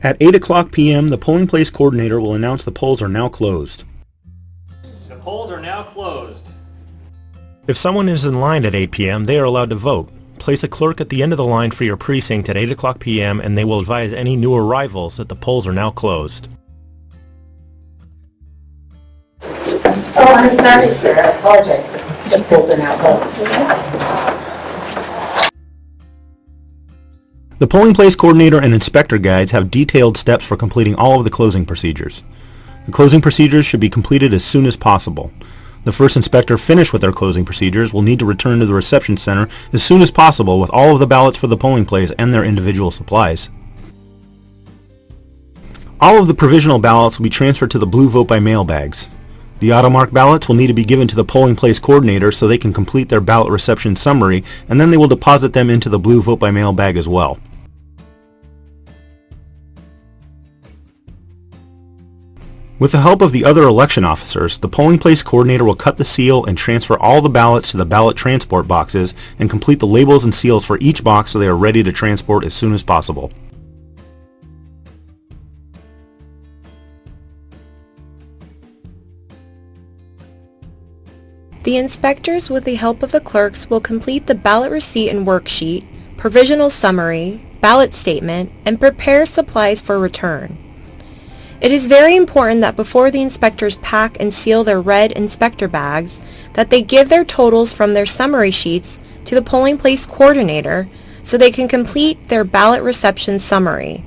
At 8 o'clock p.m., the polling place coordinator will announce the polls are now closed. The polls are now closed. If someone is in line at 8 p.m., they are allowed to vote. Place a clerk at the end of the line for your precinct at 8 o'clock p.m. and they will advise any new arrivals that the polls are now closed. Oh, I'm sorry, sir. I apologize. The polls are now closed. The polling place coordinator and inspector guides have detailed steps for completing all of the closing procedures. The closing procedures should be completed as soon as possible. The first inspector finished with their closing procedures will need to return to the reception center as soon as possible with all of the ballots for the polling place and their individual supplies. All of the provisional ballots will be transferred to the blue vote by mail bags. The AutoMark ballots will need to be given to the polling place coordinator so they can complete their ballot reception summary, and then they will deposit them into the blue vote by mail bag as well. With the help of the other election officers, the polling place coordinator will cut the seal and transfer all the ballots to the ballot transport boxes and complete the labels and seals for each box so they are ready to transport as soon as possible. The inspectors, with the help of the clerks, will complete the ballot receipt and worksheet, provisional summary, ballot statement, and prepare supplies for return. It is very important that before the inspectors pack and seal their red inspector bags, that they give their totals from their summary sheets to the polling place coordinator so they can complete their ballot reception summary.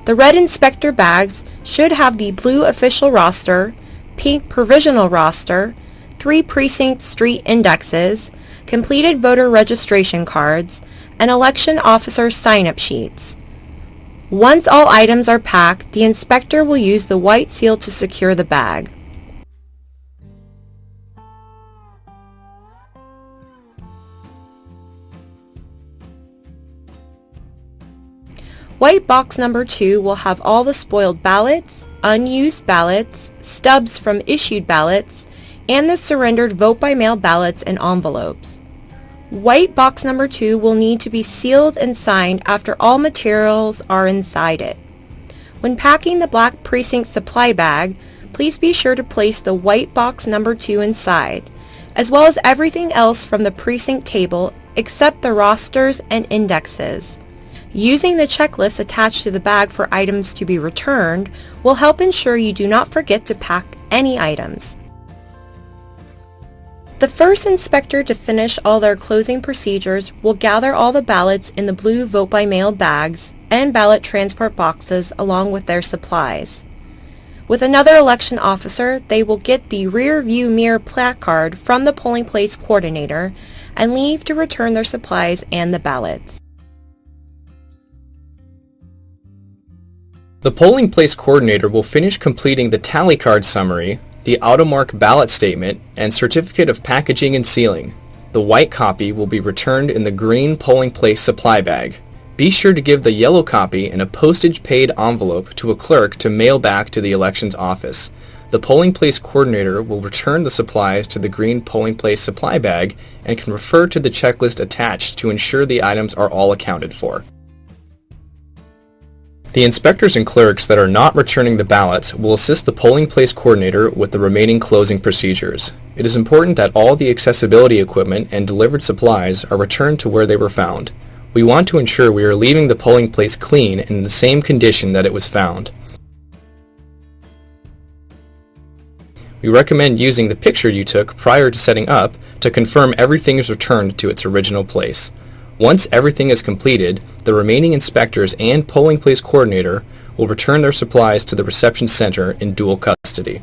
The red inspector bags should have the blue official roster, pink provisional roster, 3 precinct street indexes, completed voter registration cards, and election officer sign-up sheets. Once all items are packed, the inspector will use the white seal to secure the bag. White box number 2 will have all the spoiled ballots, unused ballots, stubs from issued ballots, and the surrendered vote-by-mail ballots and envelopes. White box number 2 will need to be sealed and signed after all materials are inside it. When packing the black precinct supply bag, please be sure to place the white box number 2 inside, as well as everything else from the precinct table except the rosters and indexes. Using the checklist attached to the bag for items to be returned will help ensure you do not forget to pack any items. The first inspector to finish all their closing procedures will gather all the ballots in the blue vote-by-mail bags and ballot transport boxes along with their supplies. With another election officer, they will get the rear view mirror placard from the polling place coordinator and leave to return their supplies and the ballots. The polling place coordinator will finish completing the tally card summary, the AutoMark ballot statement, and certificate of packaging and sealing. The white copy will be returned in the green polling place supply bag. Be sure to give the yellow copy in a postage-paid envelope to a clerk to mail back to the elections office. The polling place coordinator will return the supplies to the green polling place supply bag and can refer to the checklist attached to ensure the items are all accounted for. The inspectors and clerks that are not returning the ballots will assist the polling place coordinator with the remaining closing procedures. It is important that all the accessibility equipment and delivered supplies are returned to where they were found. We want to ensure we are leaving the polling place clean and in the same condition that it was found. We recommend using the picture you took prior to setting up to confirm everything is returned to its original place. Once everything is completed, the remaining inspectors and polling place coordinator will return their supplies to the reception center in dual custody.